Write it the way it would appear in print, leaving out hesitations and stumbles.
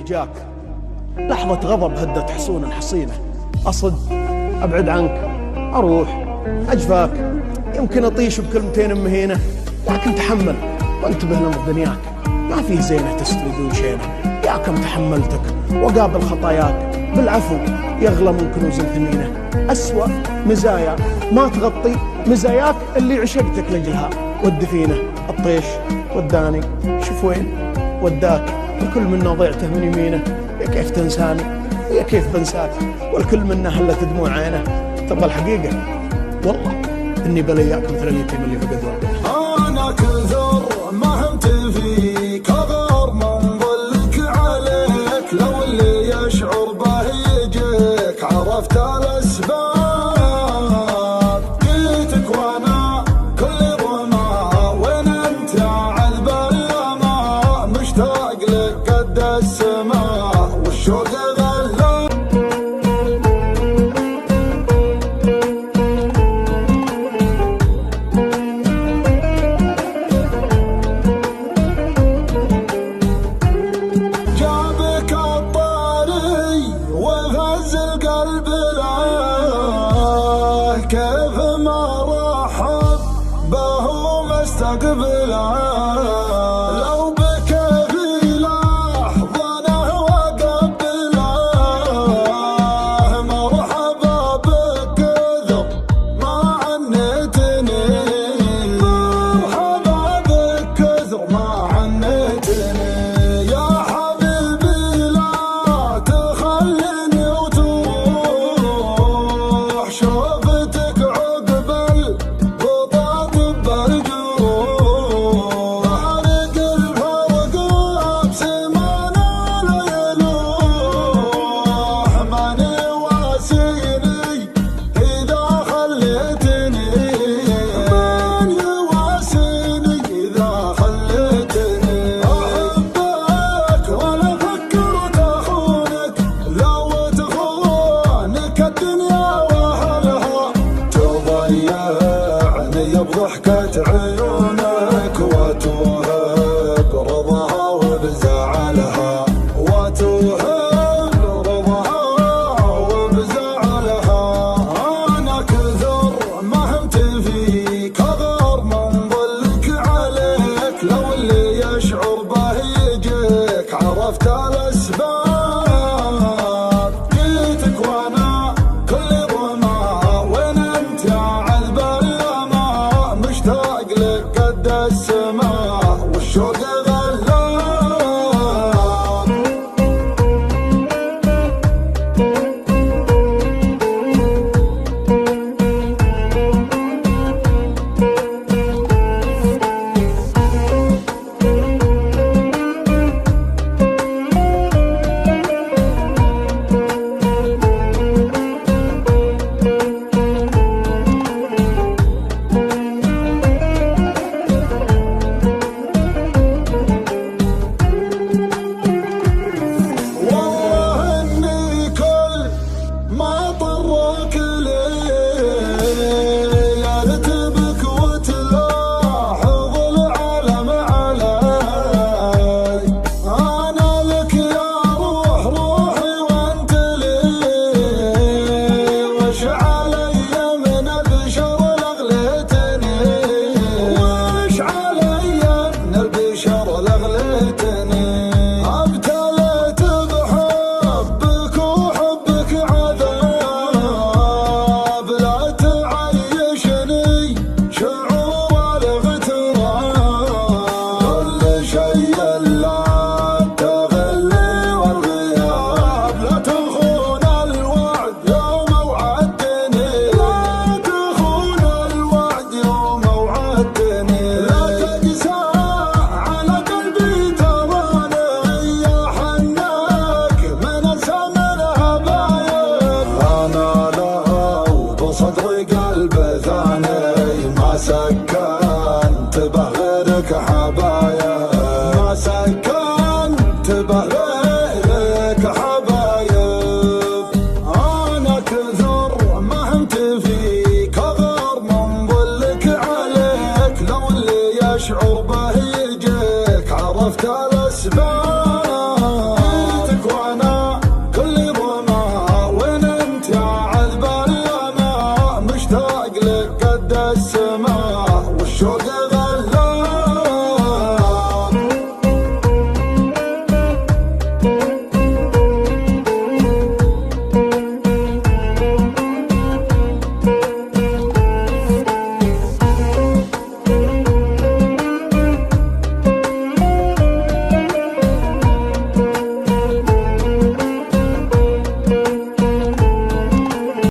جاك، لحظة غضب هدت حصونا حصينة. أصد أبعد عنك، أروح أجفاك، يمكن أطيش بكلمتين مهينة، لكن تحمل وانتبه لأمر دنياك. ما فيه زينة تستوي دون شينة، يا كم تحملتك وقابل خطاياك. بالعفو يغلى من كنوز ثمينة. أسوأ مزايا ما تغطي مزاياك اللي عشقتك لجلها. والدفينة الطيش وداني، شوف وين وداك. الكل منا ضيعته من يمينه، يا كيف تنساني ويا كيف بنساك. والكل منا هلت دموع عينه. تبغى الحقيقة والله إني بلياك مثل اليتيم اللي فقد والده. أنا كثر ما همت فيك، أغار من ظلك عليك. لو اللي يشعر به يجيك، عرفت الأسباب. جيتك وأنا كل ظما، وين أنت يا عذب اليما. مشتاق لك قد السماء، والشوق كيف ما رحب به مستقبله. لو بكى في لحظة نهوى قبله. مرحبا بك كثر ما عنتني، مرحبا بك كثر ما عنتني. يا حبيبي لا تخليني وتروح، شوفتك عقب البطاط بالجروح. فارق الفرق بسمانا لا يلوح. ماني واسيني إذا خليتني، من يواسيني إذا خليتني. أحبك ولا فكرت أخونك، لو تخونك الدنيا وأهلها. تضيعني بضحكة عيونك، واتوه برضاها وبزعلها. واتوه برضاها وبزعلها. أنا كثر ما همت فيك، أغار من ظلك عليك. لو اللي يشعر به يجيك، عرفت الأسباب. جيتك وأنا كل ظما، وين أنت يا عذب اليما. مشتاق لك قد السماء، والشوق غلاب. والله إني كل ما طرك لي، يا رتبك وتلاحظ العالم علي. أنا لك يا روح روحي وأنت لي، وش علي من البشر لغليتني. وش علي من البشر لغليتني. ابتليت بحبك وحبك عذاب، لا تعيشني شعور الاغتراب. كل شيء لا تغلي والغياب، لا تخون الوعد يوم وعدتني. لا تخون الوعد يوم وعدتني. لا تقسى على قلبي تراني، يا حناك من الزمن هبايب. أنا لو بصدري قلب ثاني، ما سكنت به غيرك حبايب. ما سكنت به غيرك حبايب. أنا كثر ما همت فيك، أغار من ظلك عليك. لو اللي يشعر به يجيك، عرفت الأسباب. جيتك لك قد السماء والشوق